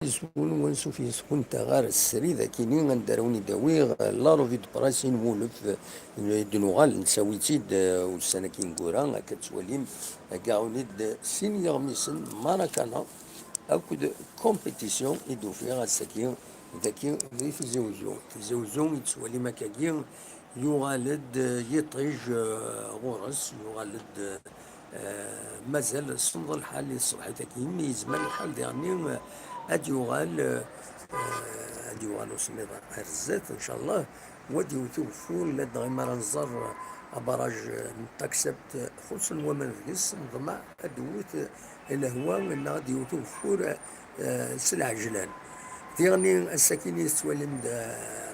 يسون ونشوف يسكن تغار السري ذاكيني غنداروني داوي لا روفي دو براسين مولف دنوغال نساويتيد والسنة كي نقورا كتوليم كاعونيد سين يغميسن ماراكانا أكد كومبيتيسيون إدو فيها السكين ذاكي ذي في زوجو يتسولي مكاكي يغالد يطيج غرس يغالد مازال صنظ الحال الصبح تاكي يزمن الحال يعني ادي يغال وسميض الزيت ان شاء الله ودي وتوفون لدى غير نزر ابراج تكسبت خلص ومن فيس نضمع ادوت الهواء ان غادي وتوفور سلع جلال يعني الساكن يستولم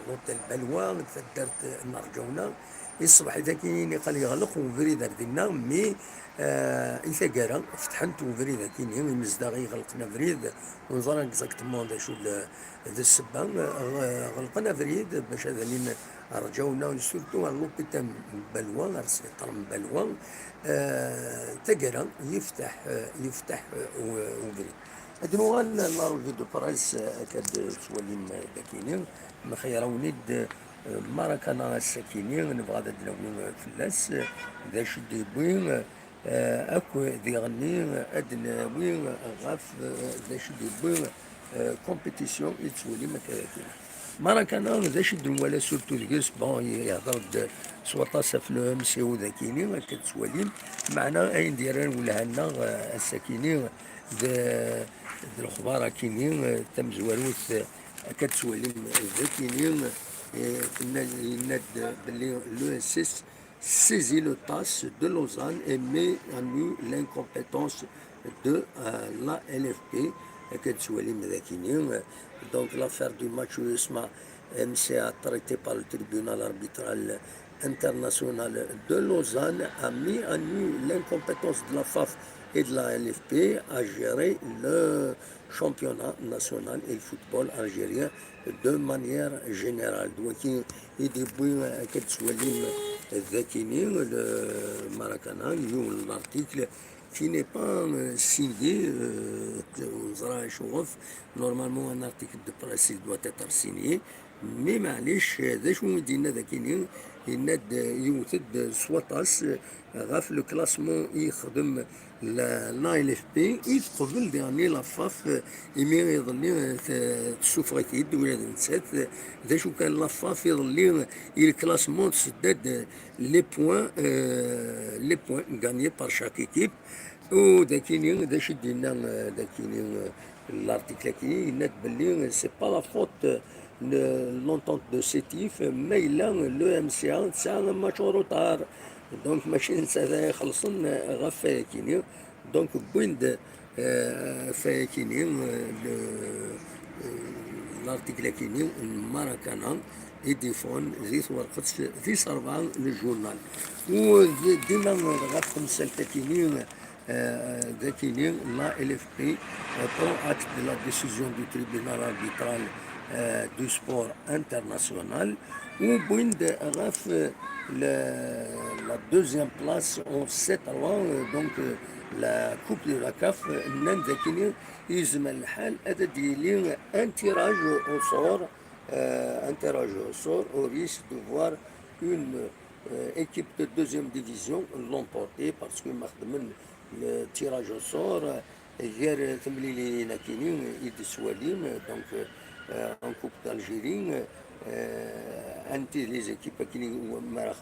لوطيل بلوى درت نرجونا الصبح ذاكيني قال يغلق وفريد ردينا مي إثاقارا فتحنت وفريد كيني مزداغي غلقنا فريد ونظرا اكزاكتومون شو ذا السبا غلقنا فريد باش هذا اللي رجونا سورتو على لوبيتال بلوى السبيطار من بلوى تاقارا يفتح وفريد ادنوغال لا روفي دو برايس كاد تولين داكينين مخيرونيد ماراكانا الساكينين نبغى هذا دلاوين فلاس ذا شدي بوين اكو ذي غني ادناوين غاف ذا شدي بوين كومبيتيسيون يتولي مكاكين ماراكانا ذا شد ولا سورتو ذكيس بون يهضر سواطا سفلو مسيو ذاكينين كتولين معنا اين ديران ولا هنا الساكينين ذا الخبار كينين تم زواروث كتسولي ذاكينين الناد باللي لو اس اس saisit le TAS de Lausanne et met à nu l'incompétence de la LFP. Donc l'affaire du match USMA MCA traité par le tribunal arbitral international de Lausanne a mis à nu l'incompétence de la FAF et de la LFP à gérer le championnat national et le football algérien de manière générale. Donc il dit le Maracana, l'article qui n'est pas signé, normalement un article de presse doit être signé, mais معليش ذا شو مدينا ذاكيني يناد يوثد سواطاس غاف لو كلاسمون يخدم لا ال اف بي يتقبل يعني لا فاف يمين يظلي تسوفغيتيد ولا نسات ذا شو كان لا فاف يظلي الكلاسمون تسدد لي بوين غانيي بار شاك ايكيب وداكيني ذا شدينا داكيني l'article كي يناد باللي سي با لا فوت l'entente de Sétif, mais il a le MCA, c'est un match en retard. Donc, machine, ça va être Kini. Donc, Bind fait Kini, l'article Kini, Maracana, et défend, this Sarvan, le journal. Ou, demain, comme celle Kini, la LFP prend acte de la décision du tribunal arbitral du sport international où Bind raf la deuxième place en 7-3 donc la coupe de la CAF Nandakini Ismail Hal a dédié un tirage au sort au risque de voir une équipe de deuxième division l'emporter parce que le tirage au sort غير ثمليلي ناكينين يدسواليم دونك en Coupe d'Algérie انت لي زيكيب كي ما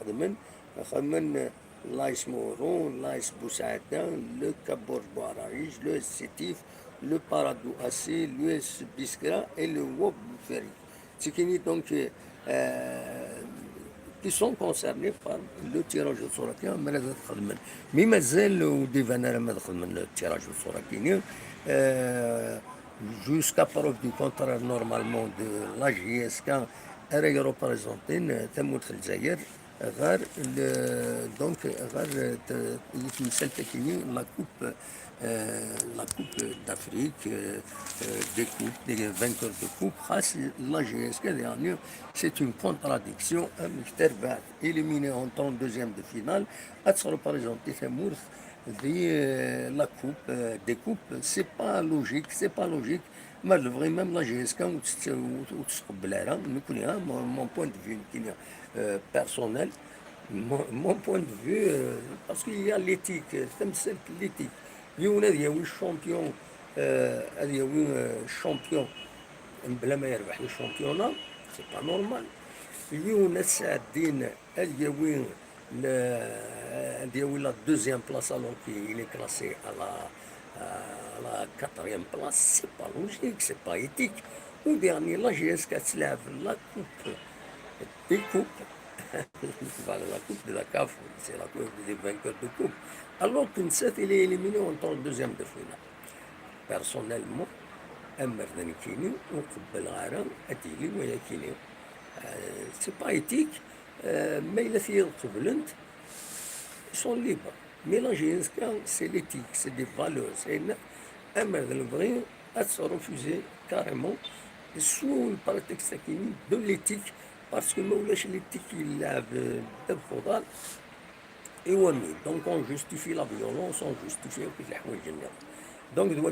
خدمن لايس مورون لايس بوسعاده لو كابور بوعراريج لو سيتيف لو بارادو اسي لو اس بيسكرا et le WOB Ferry تكيني دونك qui sont concernés par le tirage au sort ماذا تخدمن مي مازال وديفانا ما تخدمن التيراج au sort jusqu'à preuve du contraire normalement de la JSK est représentée تموت في الجزائر غير donc غير يتمثل تكيني la coupe d'Afrique des coupes des vainqueurs de coupe خاص la JSK dernière c'est une contradiction éliminé en 32e de finale à se représenter la coupe des coupes c'est pas logique ما الفغي ميم لا جي اس كان وتقبلها نكوني مون بوين دو فيو كاين بيرسونيل مون بوين دو فيو باسكو هي ليتيك تمثل ليتيك اليوم هذا ياوي الشامبيون هذا ياوي الشامبيون بلا ما يربح الشامبيونا سي با نورمال اليوم ناس ساعدين هذا ياوي هذا ياوي لا دوزيام بلاص الوغ كي لي كلاسي على la quatrième place, c'est pas logique, c'est pas éthique. Au dernier, la GS se lève la coupe des coupes. Voilà, la coupe de la CAF, c'est la coupe des vainqueurs de coupe. Alors qu'une 7, il est éliminé en deuxième de finale. Personnellement, أمرنا كيني وقبل غارة أديلي ويا كيني سي با إيتيك ما إلا في قبلنت sont libres. Mélanger un scan, c'est l'éthique, c'est des valeurs. C'est un le vrai à se refuser carrément sous le prétexte de l'éthique, parce que moi, l'éthique, il a de faudal et donc on justifie la violence, on justifie la générale. Donc, il va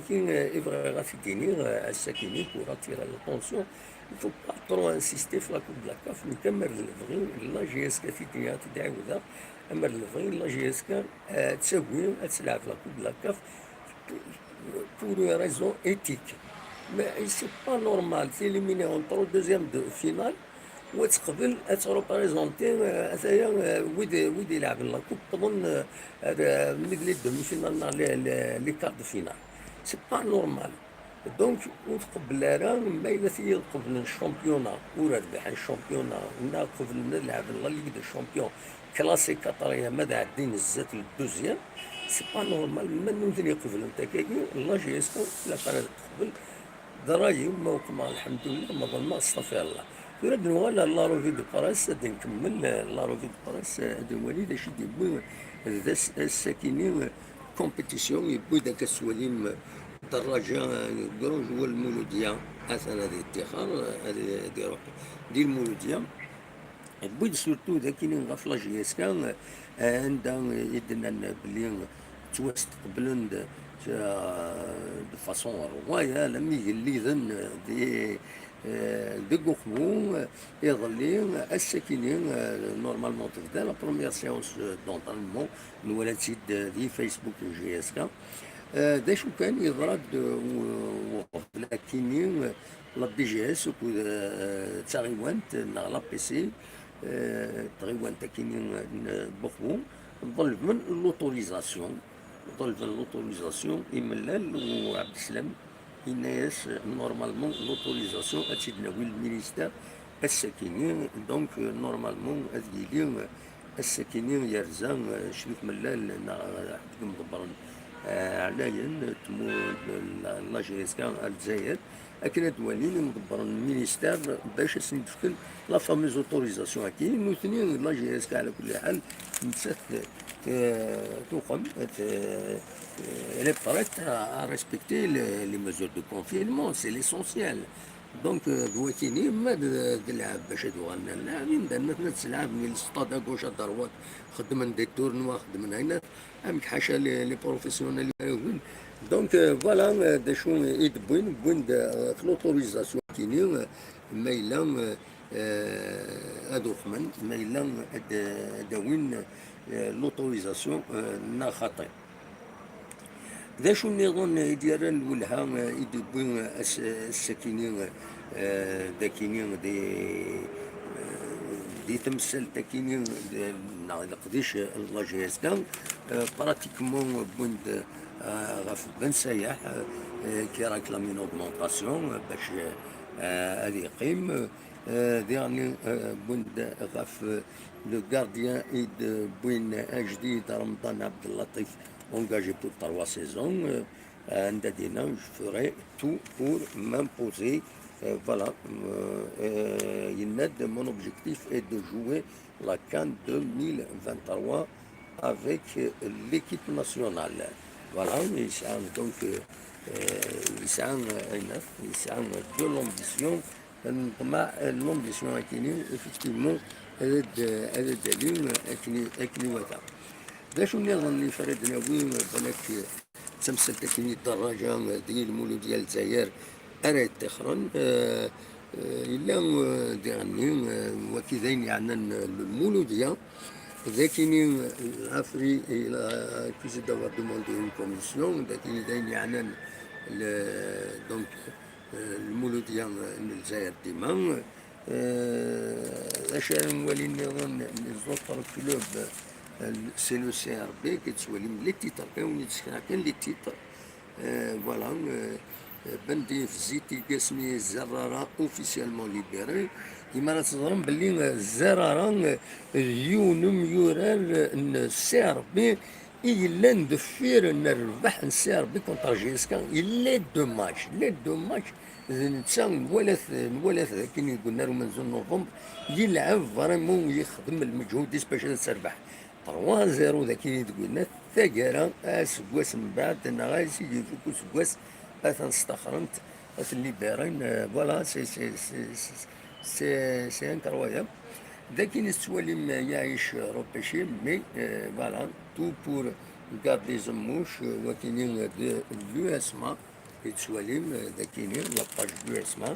finir à Sakini pour attirer l'attention. Il ne faut pas trop insister sur la coupe de la CAF, mais comme la GSK تدعي وذا أما الفغي لا GSK تسوي تلعب la coupe de la CAF pour une raison éthique. Mais c'est pas normal, c'est éliminé entre le deuxième de finale وتقبل تروبريزونتي هذايا ويد يلعب لا كوب تظن ميد لي دومي فينال لي كارت فينال سي با نورمال دونك وتقبل راه ما الا في قبل الشامبيونا وربح الشامبيونا ونا قبل نلعب لا ليغ دو شامبيون كلاسي كاتريا ماذا عدين الزات للدوزيام سي با نورمال ما نمثل قبل انت كاكي لا جي اسكو لا قبل درايي وما وقما الحمد لله ما ظن استغفر الله يرد ولا لا روفي دو باراس نكمل لا روفي دو باراس هذا وليد اش يبوي الساكنين كومبيتيسيون يبوي ذاك السواليم دراجه كروج هو المولوديه اثر هذه الادخار هذه روح ديال المولوديه يبوي سورتو ذاك اللي غاف لا جي اس كان عندها يدنا بلي توستقبلن de façon royale ميغليذا دي غوخمون يظلين الساكنين نورمالمون تبدا لا بروميير سيونس دونطرينمون نولات سيد دي فيسبوك جي اس كا دا شو كان يضرب وقبل كينين لا بي جي اس تاغيوانت لا بي سي تاغيوانت كينين بوخمون ظل من لوتوريزاسيون طلب لوتوريزاسيون يملال وعبد السلام الناس نورمالمون لوتوريزاسيون اتشدناوي المينيستير الساكنين دونك نورمالمون هذيلي الساكنين يرزان شريك ملال حدكم ضبرن علاين تمو لا جي اس كان الجزائر اكن دوالين مدبرن المينيستير باش سندفكن لا فاموز اوتوريزاسيون هاكي نوثنين لا جي اس كان على كل حال نسات تقوم elle est prête à respecter les mesures de confinement, c'est l'essentiel. دونك دواتيني ما تلعب باش هادو اللاعبين درنا تلعب من السطاد اكوش دروات خدمن دي تورنوا خدمن هنا امك حاشا لي بروفيسيونيل دونك فوالا دا شو يدبوين بوين في لوتوريزاسيون كيني مايلا هادو خمن مايلا داوين لوتوريزاسيون نا خاطئ ذا شو النظام ديال الولها يدبوين الساكنين داكينين دي تمثل تاكينين نقديش لا جي اس كان براتيكمون بوند غاف بن سايح كي راك لا مين اوغمونطاسيون باش هذه يقيم يعني بوند غاف لو غارديان ايد بوين جديد رمضان عبد اللطيف engagé pour 3 saisons. Ndadina, je ferai tout pour m'imposer. Voilà. Mon objectif est de jouer la CAN 2023 avec l'équipe nationale. Voilà, donc il s'en de l'ambition. L'ambition effectivement, elle est de l'une avec l'Ouata. ذا شو النظام اللي فردنا وين بالك تمثل تكني الدراجة ديال المولود ديال الجزائر أريد تخرن إلا ديرني وكذين يعني المولودية لكن العفري إلى كيس دوا دوموندي اون كوميسيون لكن داين يعني دونك المولودية من الجزائر ديما أشياء مولين نظن ليزوطر كلوب سي لو سي ار بي كتسولي لي تيتر كاين كاين لي تيتر فوالا بندي في زيتي قسمي الزرارة اوفيسيالمون ليبيري كيما راه تظهرون باللي الزرارة يونم يورال السي ار بي إلا ندفير نربح السي ار بي كونتر جيسكا إلا دو ماتش نتا نولث كي قلنا له من زون نوفمبر يلعب فريمون يخدم المجهود باش تربح 3-0 ذاك اللي تقولنا ثقيرة سكواس من بعد انا غايسي يفوكو سكواس اثنستخرمت الليبرين فوالا سي انكرويابل لكن السواليم يعيش روبيشي مي فوالا تو بور غاردي زموش وكاينين لو اسما السواليم ذاكيني لاباج لو اسما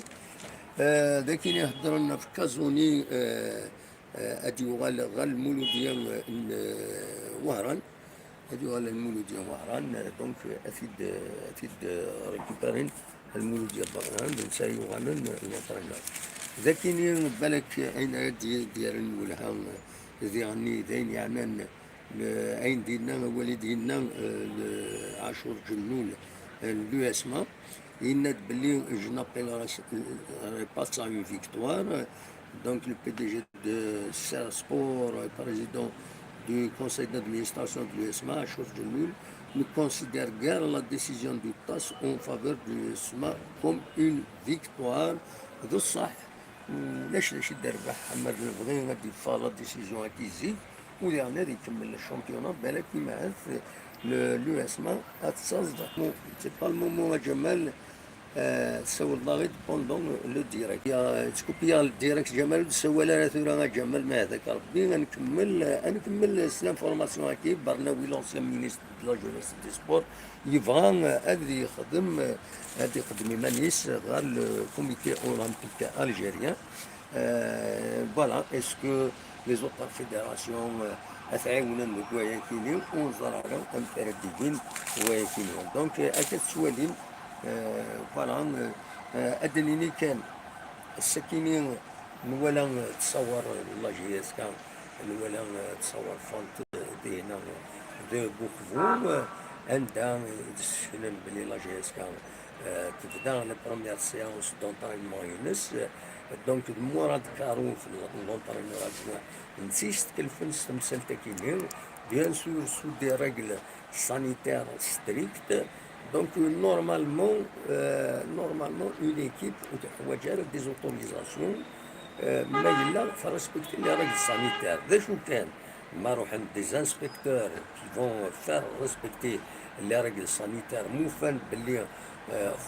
ذاكيني يهضر لنا في كازوني هادي غال المولودية وهران هادي غال المولودية وهران دونك أفيد ريكوبارين المولودية وهران نسايو غالن الوطن ذاكيني بالك أين ديال ولها ذيغني ذين يعني أين دينا والدينا عاشور جنول لو اسما يناد بلي جو نابيل با سا اون فيكتوار. Donc le PDG de Sersport, président du conseil d'administration de l'USMA, Chouf Djeloul, ne considère guère la décision du TAS en faveur de l'USMA comme une victoire. de الصح ولاش يدربح محمد البغي غادي يفا لا ديسيزيون كيزيد ويعني غادي يكمل الشامبيونات بالك كيما عرف لو اسما غتصاصد سي با المومون جمال تسول لاغيد بوندون لو ديريكت تكوبيا الديريكت جمال تسول انا ثورا جمال ما هذاك ربي غنكمل لانفورماسيون هاكي برناوي لونسيان مينيستر دو لا جونيس دي سبور يبغى غادي يخدم يمانيس غير الكوميتي اولمبيك الجيريان فوالا اسكو لي زوطر فيدراسيون تعاونا كواياكيني ونزرعوا مترددين كواياكيني دونك اكاد سوالين فوالا أدنيني كان السكينين نولا تصور لا جياسكا نولا تصور فونت دينا دو بوكفو عندها تسفلن بلي لا جياسكا تبدا لا بروميير سيونس دونطرينمون يونس دونك مورا كارون في لونطرينمون نسيت تكلفن ستمثل تاكينين بيان سور سو دي ريغل سانيتير ستريكت. Donc normalement, une équipe تحتاج des autorisations ما إلا فرسبكتي les règles sanitaires. ذا شو كان ما روح عند des inspecteurs qui vont faire respecter les règles sanitaires موفن باللي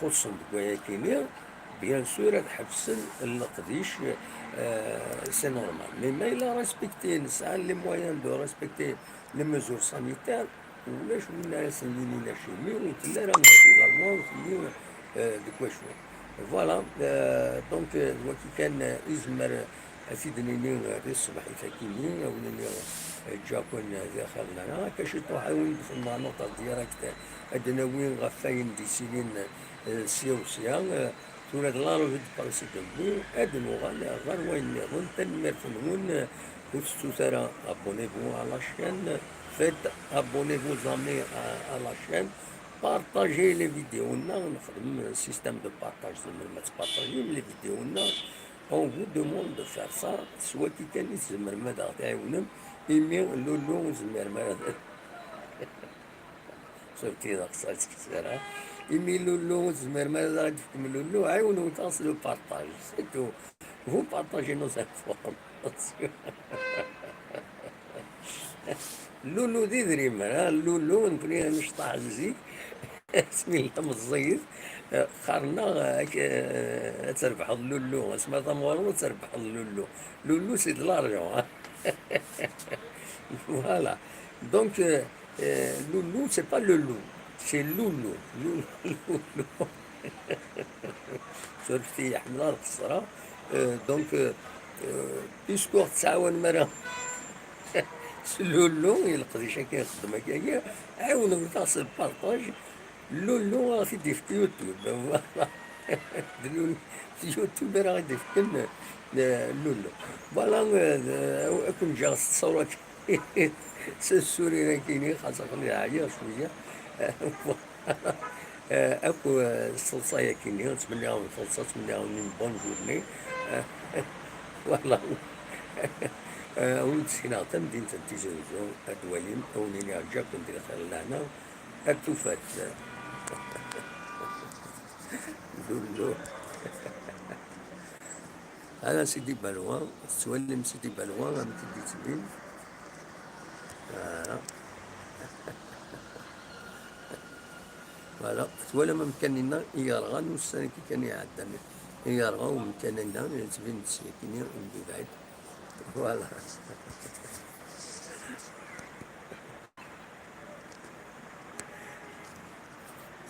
خصهم بكواياكينير بيان سور حبسن القديش سي نورمال مي ما إلا ريسبكتي نسعى لي مويان دو ريسبكتي لي ميزور سانيتير ولاش ولا سنينينا شيمي وتلا راه ناتورالمون سنين دكواشو فوالا دونك وكي كان يزمر افيدني الصباح يفكيني ولاني جاكون داخل لنا كاش يطوحون في المناطق ديريكت ادناوين غفاين دي سنين سيوسيا تولد لا روفيد بارسيكمبو ادنو غير وين نظن تنمر فنون وتستو ترى ابونيفو على الشان faites abonnez-vous jamais à la chaîne, partagez les vidéos. On a un système de partage, partager les vidéos. On vous demande de faire ça, soit qui connaissent le mermed artéounum, et bien le long du mermed. C'est qui ça, et bien le long du mermed, le long, on le partage. C'est tout. Vous partagez nos informations. لولو دي دريمة لولو نكوني نشطع نزيد اسمي الله مزيد خارنا تربح اللولو اسمها ثمورو تربح اللولو لولو سي دو لارجون فوالا دونك لولو سي با لولو سي لولو لولو سورتي يحملها القصرة. دونك بيسكو تعاون مرة لولو يلقى شي كيخدم هكايا، عاونو تاع البارطاج. لولو راه تيدي في يوتيوب فوالا. في يوتيوب راه غادي يفكن لولو فوالا. كون جا التصورات السوري كاينين خاصة خليها عالية شوية. اكو الصلصة كاينين، نتمنىهم الصلصة، نتمنىهم من بون جورني. فوالا. ونتسكن غتا مدينة تيزوزو أدواليم أونيني عجاك ندير خير لهنا أكتوفات لولو. أنا سيدي بلوان تسولم سيدي بلوان أنا تدي تبين. فوالا ولا ما مكاننا يرغان والسنة كي كان يعدل يرغان ومكاننا تبين تسيكيني وندي بعيد. فوالا.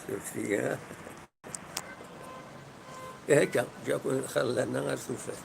شفتي هكا جاكم خلانا غير سوفات.